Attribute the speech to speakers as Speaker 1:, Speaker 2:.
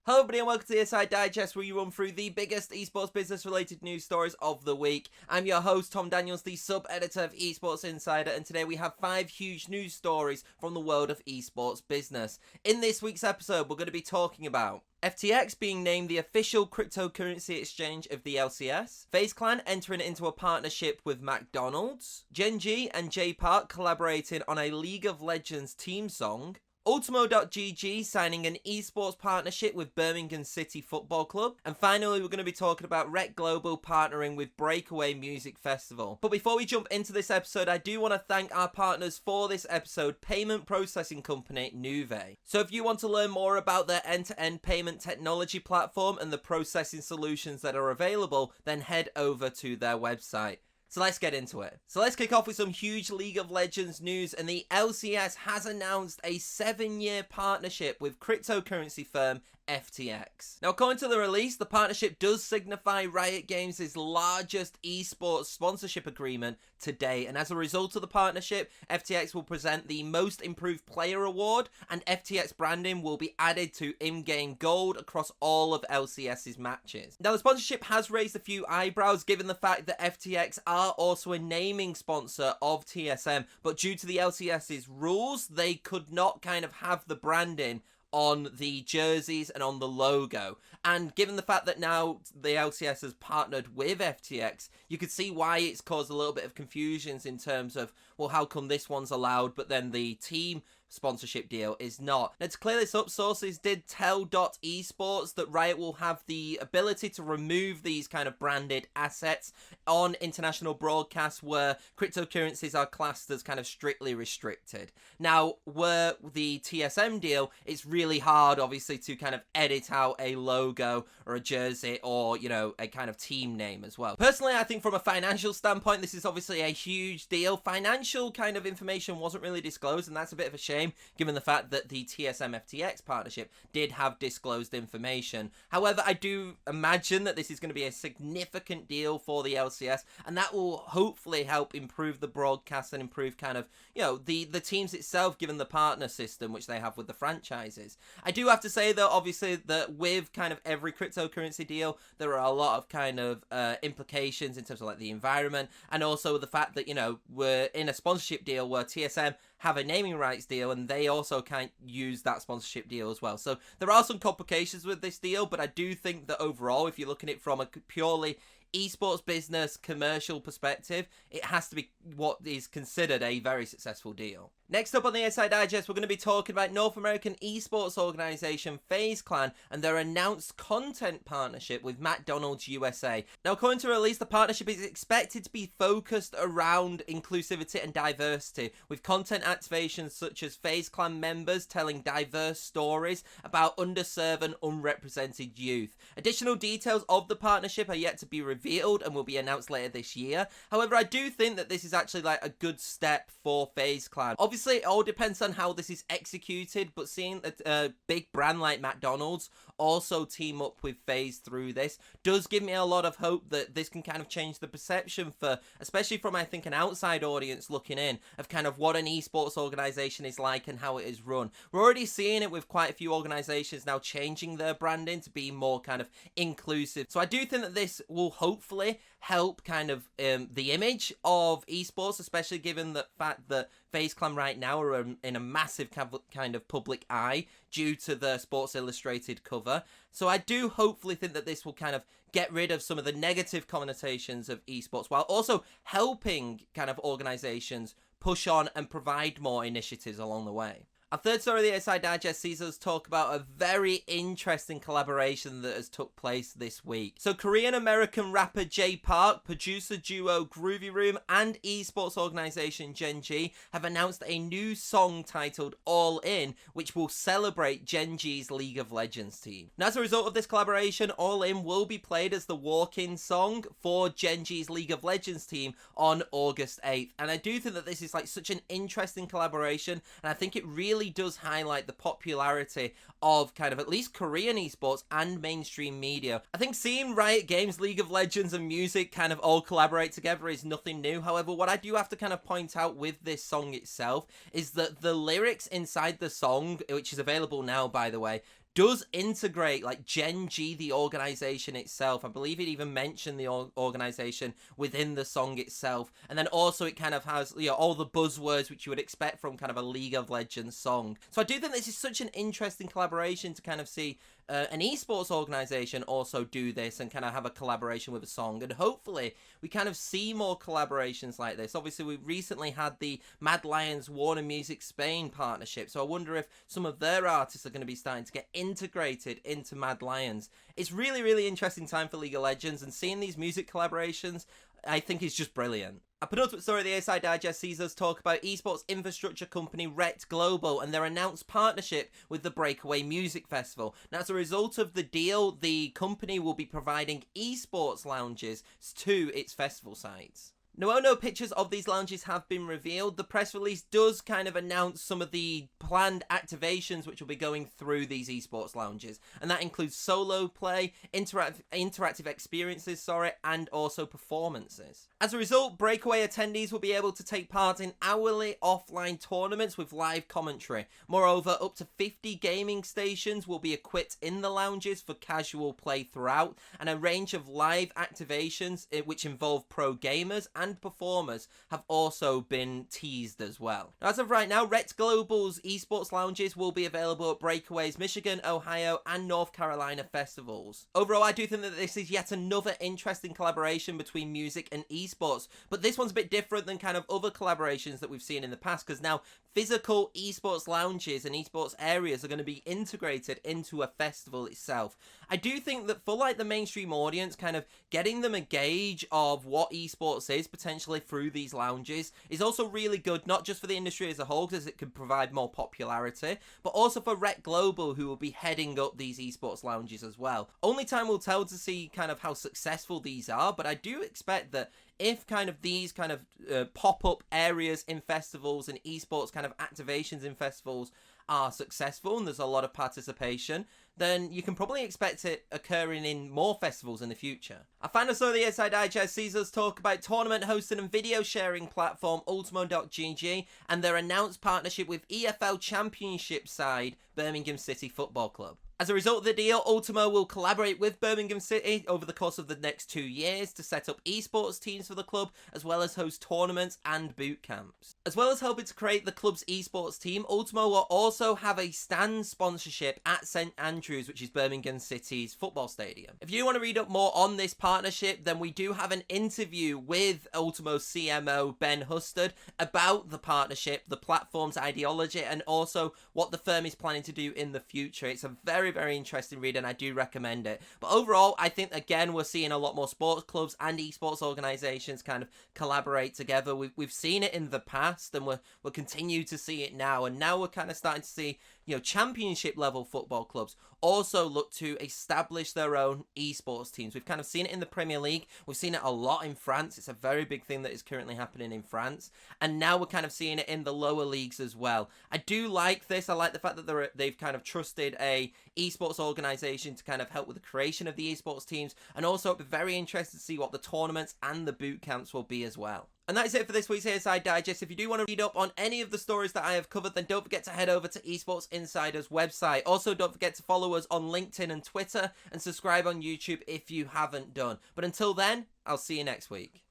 Speaker 1: Hello everybody and welcome to the ESI Digest, where you run through the biggest esports business related news stories of the week. I'm your host Tom Daniels, the sub-editor of Esports Insider, and today we have 5 huge news stories from the world of esports business. In this week's episode, we're going to be talking about FTX being named the official cryptocurrency exchange of the LCS, FaZe Clan entering into a partnership with McDonald's, Gen.G and Jay Park collaborating on a League of Legends team song, Ultimo.GG signing an esports partnership with Birmingham City Football Club. And finally, we're going to be talking about ReKTGlobal partnering with Breakaway Music Festival. But before we jump into this episode, I do want to thank our partners for this episode, payment processing company Nuvei. So if you want to learn more about their end-to-end payment technology platform and the processing solutions that are available, then head over to their website. So let's get into it. So let's kick off with some huge League of Legends news, and the LCS has announced a 7-year partnership with cryptocurrency firm FTX. Now, according to the release, the partnership does signify Riot Games' largest esports sponsorship agreement to date, and as a result of the partnership, FTX will present the Most Improved Player Award, and FTX branding will be added to in-game gold across all of LCS's matches. Now, the sponsorship has raised a few eyebrows given the fact that FTX are also a naming sponsor of TSM, but due to the LCS's rules, they could not kind of have the branding on the jerseys and on the logo. And given the fact that now the LCS has partnered with FTX, you could see why it's caused a little bit of confusions in terms of, well, how come this one's allowed, but then the team sponsorship deal is not. Now, to clear this up, sources did tell Esports that Riot will have the ability to remove these kind of branded assets on international broadcasts where cryptocurrencies are classed as kind of strictly restricted. Now, where the TSM deal, it's really hard, obviously, to kind of edit out a logo or a jersey or, you know, a kind of team name as well. Personally, I think from a financial standpoint, this is obviously a huge deal. Financial kind of information wasn't really disclosed, and that's a bit of a shame, given the fact that the TSM FTX partnership did have disclosed information. However, I do imagine that this is going to be a significant deal for the LCS, and that will hopefully help improve the broadcast and improve kind of, you know, the teams itself, given the partner system which they have with the franchises. I do have to say, though, obviously, that with kind of every cryptocurrency deal, there are a lot of kind of implications in terms of like the environment, and also the fact that, you know, we're in a sponsorship deal where TSM have a naming rights deal, and they also can't use that sponsorship deal as well. So there are some complications with this deal, but I do think that overall, if you're looking at it from a purely esports business commercial perspective, it has to be what is considered a very successful deal. Next up on the ESI Digest, we're going to be talking about North American esports organization FaZe Clan and their announced content partnership with McDonald's USA. Now, according to release, the partnership is expected to be focused around inclusivity and diversity, with content activations such as FaZe Clan members telling diverse stories about underserved and unrepresented youth. Additional details of the partnership are yet to be revealed and will be announced later this year. However, I do think that this is actually like a good step for FaZe Clan. Obviously, it all depends on how this is executed, but seeing a big brand like McDonald's also team up with FaZe through this does give me a lot of hope that this can kind of change the perception for, especially from, I think, an outside audience looking in, of kind of what an esports organization is like and how it is run. We're already seeing it with quite a few organizations now changing their branding to be more kind of inclusive. So I do think that this will hopefully help kind of the image of esports, especially given the fact that FaZe Clan right now are in a massive kind of public eye due to the Sports Illustrated cover. So I do hopefully think that this will kind of get rid of some of the negative connotations of esports, while also helping kind of organizations push on and provide more initiatives along the way. Our third story of the ESI Digest sees us talk about a very interesting collaboration that has took place this week. So Korean-American rapper Jay Park, producer duo Groovy Room, and esports organization Gen.G have announced a new song titled All In, which will celebrate Gen.G's League of Legends team. Now, as a result of this collaboration, All In will be played as the walk-in song for Gen.G's League of Legends team on August 8th. And I do think that this is like such an interesting collaboration, and I think it really does highlight the popularity of kind of at least Korean esports and mainstream media. I think seeing Riot Games, League of Legends and music kind of all collaborate together is nothing new. However, what I do have to kind of point out with this song itself is that the lyrics inside the song, which is available now by the way, does integrate like Gen.G, the organization itself. I believe it even mentioned the organization within the song itself. And then also it kind of has, you know, all the buzzwords which you would expect from kind of a League of Legends song. So I do think this is such an interesting collaboration to kind of see an esports organization also do this and kind of have a collaboration with a song, and hopefully we kind of see more collaborations like this. Obviously we recently had the Mad Lions Warner Music Spain partnership, so I wonder if some of their artists are going to be starting to get integrated into Mad Lions. It's really interesting time for League of Legends, and seeing these music collaborations I think is just brilliant. A penultimate story of the ESI Digest sees us talk about esports infrastructure company ReKTGlobal and their announced partnership with the Breakaway Music Festival. Now, as a result of the deal, the company will be providing esports lounges to its festival sites. Now, no pictures of these lounges have been revealed. The press release does kind of announce some of the planned activations which will be going through these esports lounges, and that includes solo play, interactive experiences, and also performances. As a result, Breakaway attendees will be able to take part in hourly offline tournaments with live commentary. Moreover, up to 50 gaming stations will be equipped in the lounges for casual play throughout, and a range of live activations which involve pro gamers and performers have also been teased as well. Now, as of right now, ReKTGlobal's esports lounges will be available at Breakaway's Michigan, Ohio, and North Carolina festivals. Overall, I do think that this is yet another interesting collaboration between music and esports, but this one's a bit different than kind of other collaborations that we've seen in the past, because now physical esports lounges and esports areas are going to be integrated into a festival itself. I do think that for like the mainstream audience, kind of getting them a gauge of what esports is potentially through these lounges is also really good, not just for the industry as a whole, because it could provide more popularity, but also for ReKTGlobal, who will be heading up these esports lounges as well. Only time will tell to see kind of how successful these are, but I do expect that if kind of these kind of pop-up areas in festivals and esports kind of activations in festivals are successful and there's a lot of participation, then you can probably expect it occurring in more festivals in the future. Our final story of the ESI Digest sees us talk about tournament hosting and video sharing platform Ultimo.gg and their announced partnership with EFL Championship side Birmingham City Football Club. As a result of the deal, Ultimo will collaborate with Birmingham City over the course of the next 2 years to set up esports teams for the club, as well as host tournaments and boot camps. As well as helping to create the club's esports team, Ultimo will also have a stand sponsorship at St Andrews, which is Birmingham City's football stadium. If you want to read up more on this partnership, then we do have an interview with Ultimo's CMO Ben Hustard about the partnership, the platform's ideology, and also what the firm is planning to do in the future. It's a very interesting read, and I do recommend it. But overall, I think again we're seeing a lot more sports clubs and esports organizations kind of collaborate together. We've seen it in the past, and we'll continue to see it now. And now we're kind of starting to see, you know, championship level football clubs also look to establish their own esports teams. We've kind of seen it in the Premier League. We've seen it a lot in France. It's a very big thing that is currently happening in France. And now we're kind of seeing it in the lower leagues as well. I do like this. I like the fact that they've kind of trusted a esports organization to kind of help with the creation of the esports teams. And also I'd be very interested to see what the tournaments and the boot camps will be as well. And that is it for this week's ESI Digest. If you do want to read up on any of the stories that I have covered, then don't forget to head over to Esports Insider's website. Also, don't forget to follow us on LinkedIn and Twitter, and subscribe on YouTube if you haven't done. But until then, I'll see you next week.